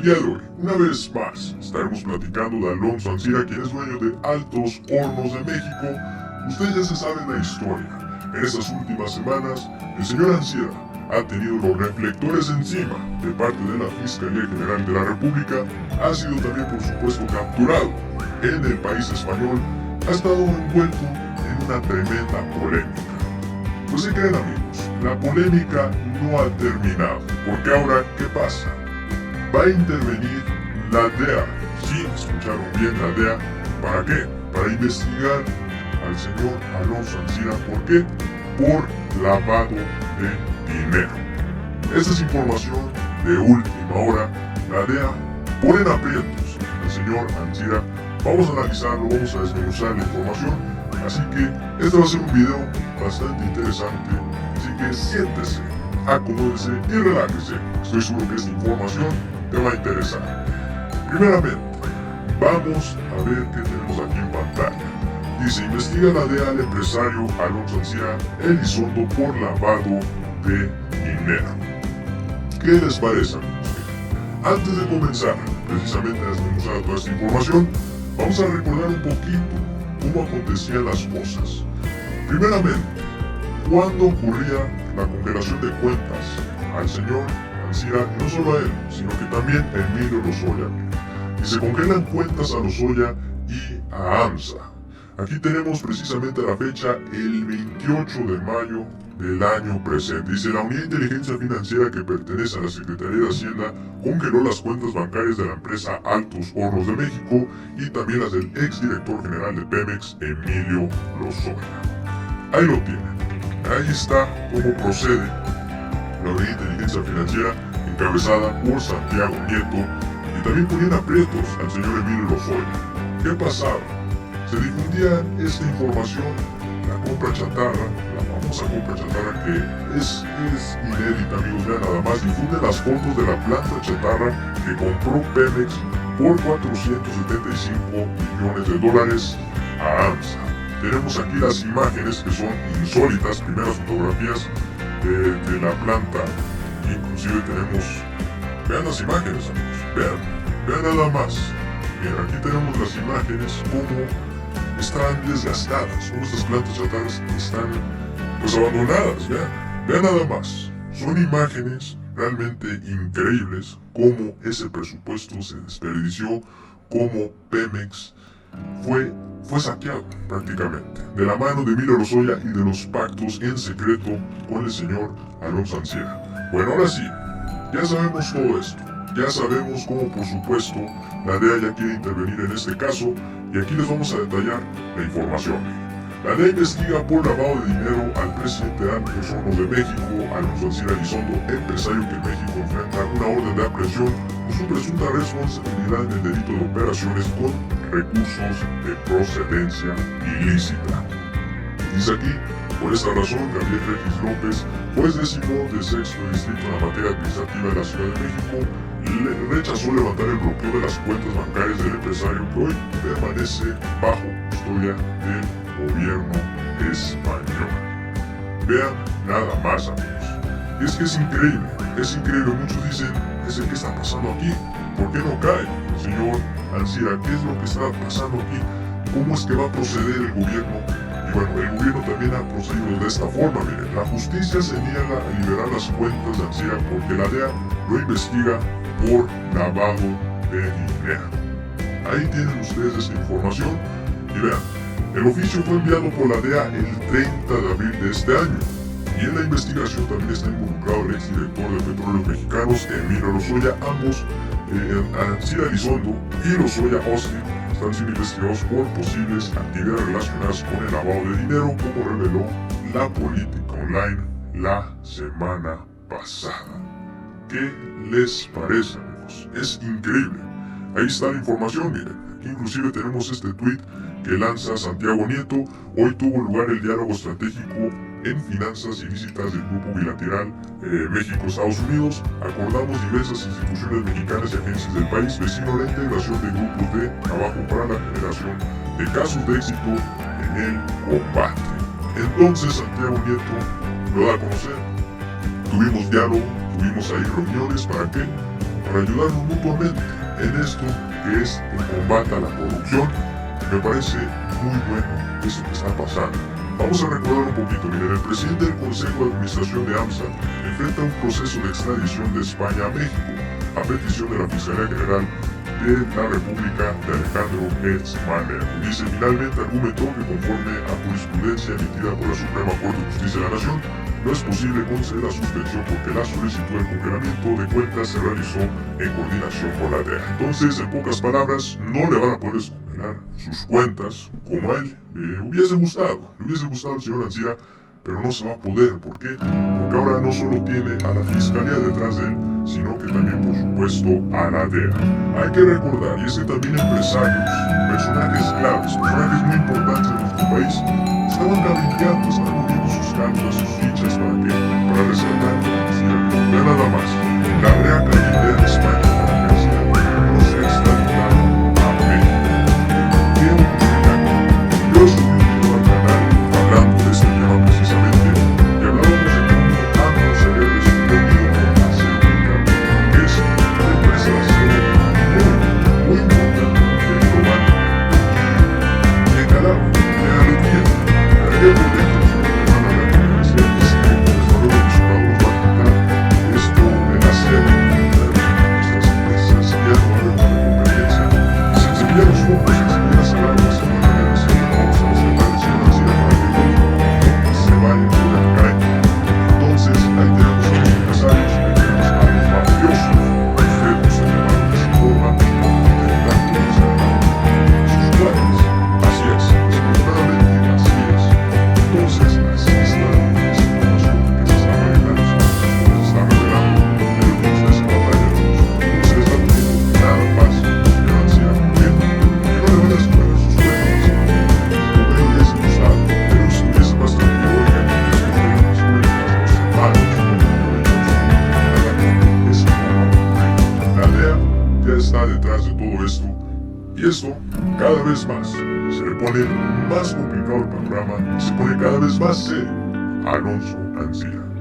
día de hoy, una vez más, estaremos platicando de Alonso Ancira, quien es dueño de Altos Hornos de México. Ustedes ya se saben la historia. En estas últimas semanas, el señor Ancira ha tenido los reflectores encima de parte de la Fiscalía General de la República, ha sido también por supuesto capturado en el país español, ha estado envuelto en una tremenda polémica. Pues se creen amigos, la polémica no ha terminado, porque ahora, ¿qué pasa? Va a intervenir la DEA, sí, escucharon bien, la DEA, ¿para qué? Para investigar al señor Alonso Ancira, ¿por qué? Por lavado de dinero. Esta es información de última hora. La DEA pone en aprietos al señor Ancira. Vamos a analizarlo, vamos a desmenuzar la información. Así que este va a ser un video bastante interesante. Así que siéntese, acomódese y relájese. Estoy seguro que esta información te va a interesar. Primeramente, vamos a ver qué tenemos aquí en pantalla. Dice, investiga la DEA al empresario Alonso Ancira Elizondo por lavado de dinero. ¿Qué les parece, amigos? Antes de comenzar precisamente a desmenuzar toda esta información, vamos a recordar un poquito cómo acontecían las cosas. Primeramente, cuando ocurría la congelación de cuentas al señor Ancira, y no solo a él, sino que también a Emilio Lozoya. Y se congelan cuentas a Lozoya y a AMSA. Aquí tenemos precisamente la fecha, el 28 de mayo del año presente. Dice, la unidad de inteligencia financiera que pertenece a la Secretaría de Hacienda congeló las cuentas bancarias de la empresa Altos Hornos de México y también las del exdirector general de Pemex, Emilio Lozoya. Ahí lo tienen. Ahí está cómo procede la unidad de inteligencia financiera encabezada por Santiago Nieto, y también ponían aprietos al señor Emilio Lozoya. ¿Qué pasaba? Se difundía esta información, la compra chatarra, la famosa compra chatarra que es inédita, amigos. Vean nada más, difunde las fotos de la planta chatarra que compró Pemex por 475 millones de dólares a AMSA. Tenemos aquí las imágenes que son insólitas, primeras fotografías de la planta. Inclusive tenemos, vean las imágenes, amigos, vean nada más. Bien, aquí tenemos las imágenes como están desgastadas, como estas plantas chatarras están pues abandonadas, vean nada más. Son imágenes realmente increíbles, cómo ese presupuesto se desperdició, cómo Pemex fue saqueado prácticamente, de la mano de Emilio Lozoya y de los pactos en secreto con el señor Alonso Ancira. Bueno, ahora sí, ya sabemos todo esto, ya sabemos cómo por supuesto la DEA ya quiere intervenir en este caso, y aquí les vamos a detallar la información. La DEA investiga por lavado de dinero al presidente de Altos Hornos de México, Alonso Ancira Elizondo, empresario que en México enfrenta una orden de aprehensión por su presunta responsabilidad en el delito de operaciones con recursos de procedencia ilícita. Dice aquí, por esta razón, Gabriel Regis López, juez décimo del sexto distrito en la materia administrativa de la Ciudad de México, le rechazó levantar el bloqueo de las cuentas bancarias del empresario que hoy permanece bajo custodia del gobierno español. Vean nada más, amigos. Y es que es increíble, muchos dicen, ¿qué está pasando aquí? ¿Por qué no cae el señor Ancira? ¿Qué es lo que está pasando aquí? ¿Cómo es que va a proceder el gobierno? Y bueno, el gobierno también ha procedido de esta forma, miren. La justicia se niega a liberar las cuentas de Ancira porque la DEA lo investiga por lavado de dinero. Ahí tienen ustedes esta información y vean, el oficio fue enviado por la DEA el 30 de abril de este año y en la investigación también está involucrado el exdirector de Petróleos Mexicanos, Emilio Lozoya. Ambos, Ancira Elizondo y Lozoya Austin, están siendo investigados por posibles actividades relacionadas con el lavado de dinero, como reveló la política online la semana pasada. ¿Qué les parece, amigos? Es increíble. Ahí está la información, miren. Aquí inclusive tenemos este tweet que lanza Santiago Nieto. Hoy tuvo lugar el diálogo estratégico en finanzas ilícitas del Grupo Bilateral México-Estados Unidos. Acordamos diversas instituciones mexicanas y agencias del país vecino la integración de grupos de trabajo para la generación de casos de éxito en el combate. Entonces Santiago Nieto lo da a conocer. Tuvimos diálogo, tuvimos ahí reuniones, ¿para qué? para ayudarnos mutuamente en esto que es el combate a la corrupción. Me parece muy bueno eso que está pasando. Vamos a recordar un poquito. Miren, el presidente del Consejo de Administración de AMSA enfrenta un proceso de extradición de España a México a petición de la Fiscalía General de la República de Alejandro Gertz Manner. Dice, finalmente argumentó que conforme a jurisprudencia emitida por la Suprema Corte de Justicia de la Nación, no es posible conceder la suspensión porque la solicitud de congelamiento de cuentas se realizó en coordinación con la DEA. Entonces, en pocas palabras, no le van a poder descongelar sus cuentas como a él le hubiese gustado al señor Ancira, pero no se va a poder. ¿Por qué? Porque ahora no solo tiene a la Fiscalía detrás de él, sino que también, por supuesto, a la DEA. Hay que recordar, y es que también empresarios, personajes claves, personajes muy importantes de nuestro país, estaban cabildeando, estaban moviendo sus cartas, sus fichas, ¿para qué? Para resaltar a Ancira. Vean nada más, la DEA cabildea en España para que Ancira no sea extraditado a México. ¿Qué oportunidad? Yo subí un video al canal hablando de este tema precisamente, y hablábamos de cómo AMLO se había desprendido con Acero, que es una empresa de acero muy importante global. Y en Canadá, en Alemania, había boletos que van a ver con el acero, que si el valor adicional nos va a quitar esto del acero, nuestras empresas, ya no va a haber una competencia. Se enseñan los focos, se enseñan las alarmas, se van a ver así, vamos a observar el señor Ancira para que no se vaya por el cae. Entonces, ahí tenemos a los empresarios, ahí tenemos a los mafiosos, ustedes no se llaman de esa forma, intentando preservar sus planes. Así es, desafortunadamente así es. Entonces, así está esta información que se está revelando, se está revelando, pero entonces esa batalla no se está teniendo nada fácil, señor Ancira, porque no le van a descubrir sus cuentas, como él hubiese gustado, pero eso es más tranquilo, oigan, descubrir sus cuentas, los hermanos, es la DEA ya está detrás de todo esto, y esto cada vez más se le pone más complicado el panorama y se pone cada vez más serio a Alonso Ancira.